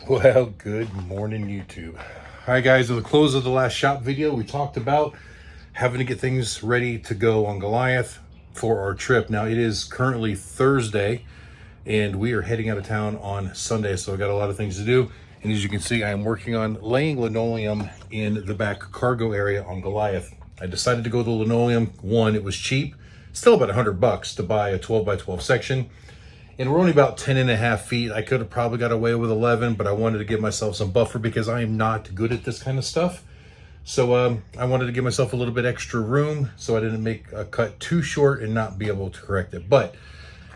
Well, good morning, YouTube. All right, guys, at the close of the last shop video, we talked about having to get things ready to go on Goliath for our trip. Now, it is currently Thursday, and we are heading out of town on Sunday, so I got a lot of things to do. And as you can see, I am working on laying linoleum in the back cargo area on Goliath. I decided to go the linoleum. One, it was cheap, still about $100 to buy a 12 by 12 section. And we're only about 10.5 feet. I could have probably got away with 11, but I wanted to give myself some buffer because I am not good at this kind of stuff. So I wanted to give myself a little bit extra room so I didn't make a cut too short and not be able to correct it. But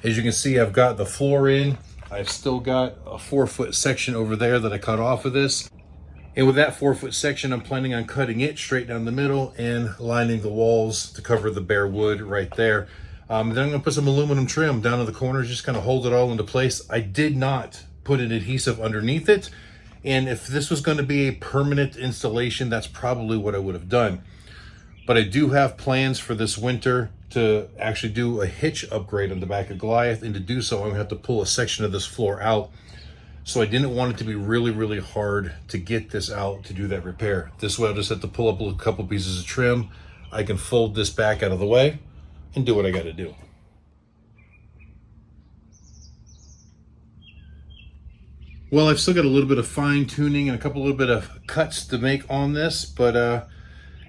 as you can see, I've got the floor in. I've still got a 4-foot section over there that I cut off of this. And with that 4-foot section, I'm planning on cutting it straight down the middle and lining the walls to cover the bare wood right there. Then I'm gonna put some aluminum trim down in the corners, just kind of hold it all into place. I did not put an adhesive underneath it. And if this was gonna be a permanent installation, that's probably what I would have done. But I do have plans for this winter to actually do a hitch upgrade on the back of Goliath. And to do so, I'm gonna have to pull a section of this floor out. So I didn't want it to be really, really hard to get this out to do that repair. This way I'll just have to pull up a couple pieces of trim. I can fold this back out of the way and do what I got to do. Well, I've still got a little bit of fine tuning and a little bit of cuts to make on this, but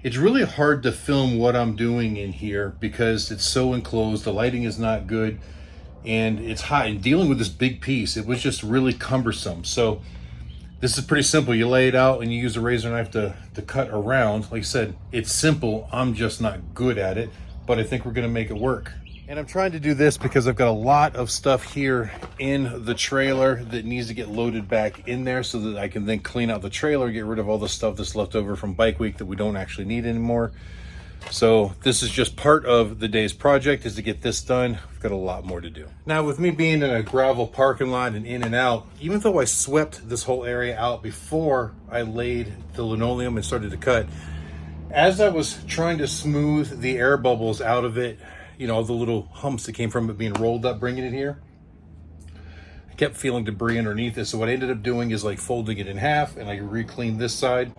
it's really hard to film what I'm doing in here because it's so enclosed. The lighting is not good and it's hot. And dealing with this big piece, it was just really cumbersome. So this is pretty simple. You lay it out and you use a razor knife to cut around. Like I said, it's simple. I'm just not good at it, but I think we're gonna make it work. And I'm trying to do this because I've got a lot of stuff here in the trailer that needs to get loaded back in there so that I can then clean out the trailer, get rid of all the stuff that's left over from bike week that we don't actually need anymore. So this is just part of the day's project, is to get this done. We've got a lot more to do. Now, with me being in a gravel parking lot and in and out, even though I swept this whole area out before I laid the linoleum and started to cut, as I was trying to smooth the air bubbles out of it, you know, the little humps that came from it being rolled up, bringing it here, I kept feeling debris underneath it. So what I ended up doing is like folding it in half, and I re-cleaned this side.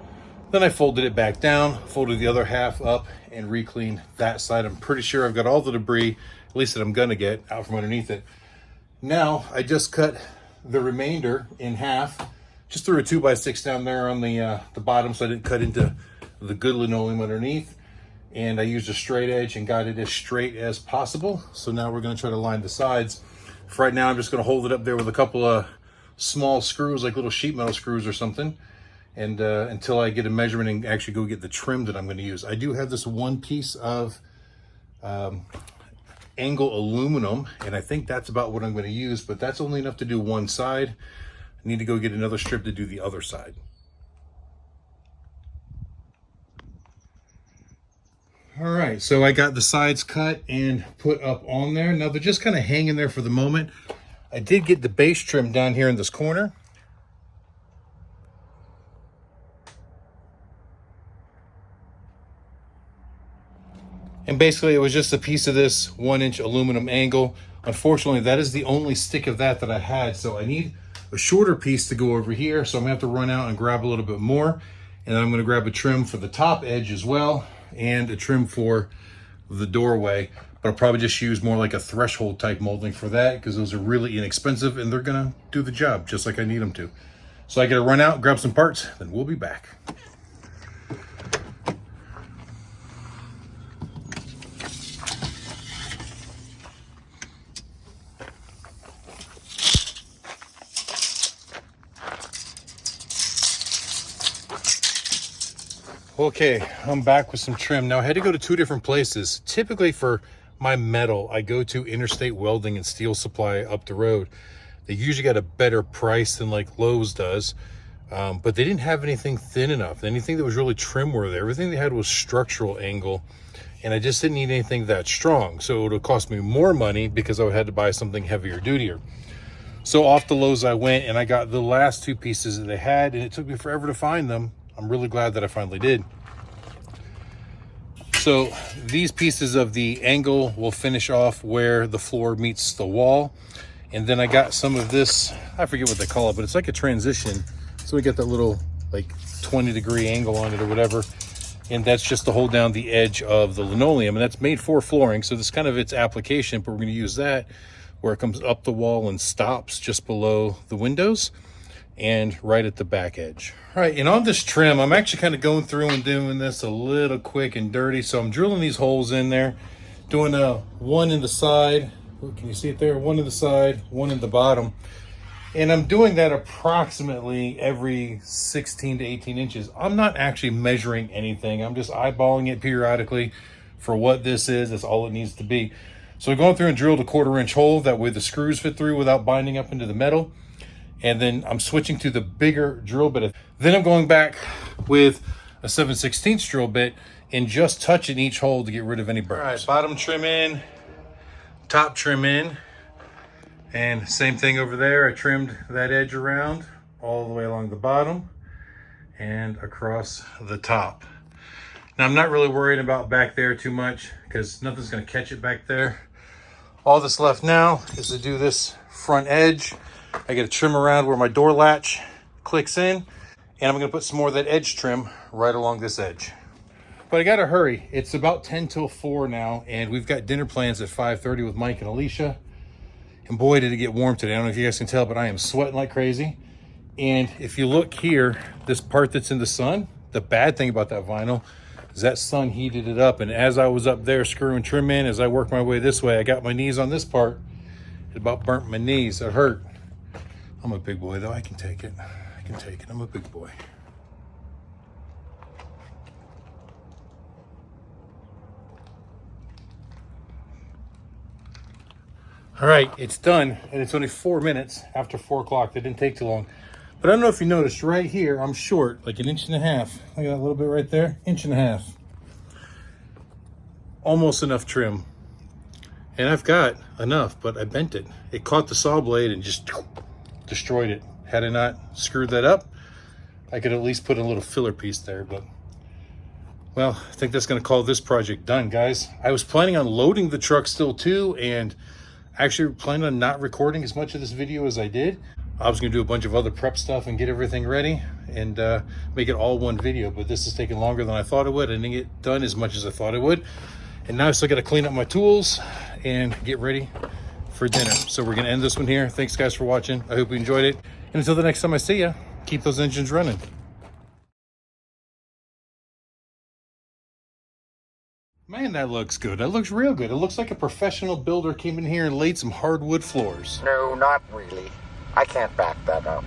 Then I folded it back down, folded the other half up, and re-cleaned that side. I'm pretty sure I've got all the debris, at least that I'm gonna get, out from underneath it. Now, I just cut the remainder in half. Just threw a 2x6 down there on the bottom so I didn't cut into the good linoleum underneath. And I used a straight edge and got it as straight as possible. So now we're gonna try to line the sides. For right now, I'm just gonna hold it up there with a couple of small screws, like little sheet metal screws or something. And until I get a measurement and actually go get the trim that I'm going to use. I do have this one piece of angle aluminum, and I think that's about what I'm going to use, but that's only enough to do one side. I need to go get another strip to do the other side. All right, so I got the sides cut and put up on there. Now they're just kind of hanging there for the moment. I did get the base trim down here in this corner. And basically it was just a piece of this 1-inch aluminum angle. Unfortunately, that is the only stick of that I had. So I need a shorter piece to go over here. So I'm gonna have to run out and grab a little bit more. And then I'm gonna grab a trim for the top edge as well, and a trim for the doorway. But I'll probably just use more like a threshold type molding for that, because those are really inexpensive and they're gonna do the job just like I need them to. So I gotta run out, grab some parts, then we'll be back. Okay, I'm back with some trim. Now I had to go to 2 different places. Typically for my metal, I go to Interstate Welding and Steel Supply up the road. They usually got a better price than like Lowe's does, but they didn't have anything thin enough. Anything that was really trim worthy. Everything they had was structural angle, and I just didn't need anything that strong. So it would cost me more money because I had to buy something heavier dutier. So off to Lowe's I went, and I got the last 2 pieces that they had, and it took me forever to find them. I'm really glad that I finally did. So these pieces of the angle will finish off where the floor meets the wall. And then I got some of this, I forget what they call it, but it's like a transition. So we get that little like 20-degree angle on it or whatever. And that's just to hold down the edge of the linoleum. And that's made for flooring. So this is kind of its application, but we're going to use that where it comes up the wall and stops just below the windows and right at the back edge. All right, and on this trim, I'm actually kind of going through and doing this a little quick and dirty. So I'm drilling these holes in there, doing one in the side. Can you see it there? One in the side, one in the bottom. And I'm doing that approximately every 16 to 18 inches. I'm not actually measuring anything. I'm just eyeballing it periodically for what this is. That's all it needs to be. So I'm going through and drilled a 1/4-inch hole. That way the screws fit through without binding up into the metal. And then I'm switching to the bigger drill bit. Then I'm going back with a 7/16 drill bit and just touching each hole to get rid of any burrs. All right, bottom trim in, top trim in, and same thing over there. I trimmed that edge around all the way along the bottom and across the top. Now I'm not really worried about back there too much because nothing's going to catch it back there. All that's left now is to do this front edge. I got to trim around where my door latch clicks in, and I'm going to put some more of that edge trim right along this edge. But I got to hurry. It's about 10 till 4 now, and we've got dinner plans at 5:30 with Mike and Alicia. And boy, did it get warm today. I don't know if you guys can tell, but I am sweating like crazy. And if you look here, this part that's in the sun, the bad thing about that vinyl is that sun heated it up. And as I was up there screwing trim in, as I worked my way this way, I got my knees on this part. It about burnt my knees. It hurt. I'm a big boy, though. I can take it. I can take it. I'm a big boy. All right, it's done, and it's only 4 minutes after 4 o'clock. That didn't take too long. But I don't know if you noticed, right here, I'm short, like 1.5 inches. Look at that little bit right there, 1.5 inches. Almost enough trim. And I've got enough, but I bent it. It caught the saw blade and just destroyed it. Had I not screwed that up, I could at least put a little filler piece there, but well, I think that's gonna call this project done, guys. I was planning on loading the truck still too, and actually planning on not recording as much of this video as I did. I was gonna do a bunch of other prep stuff and get everything ready and make it all one video, but this is taking longer than I thought it would. I didn't get done as much as I thought it would. And now I still gotta clean up my tools and get ready for dinner. So we're gonna end this one here. Thanks guys for watching. I hope you enjoyed it. And until the next time I see ya, keep those engines running. Man, that looks good. That looks real good. It looks like a professional builder came in here and laid some hardwood floors. No, not really. I can't back that up.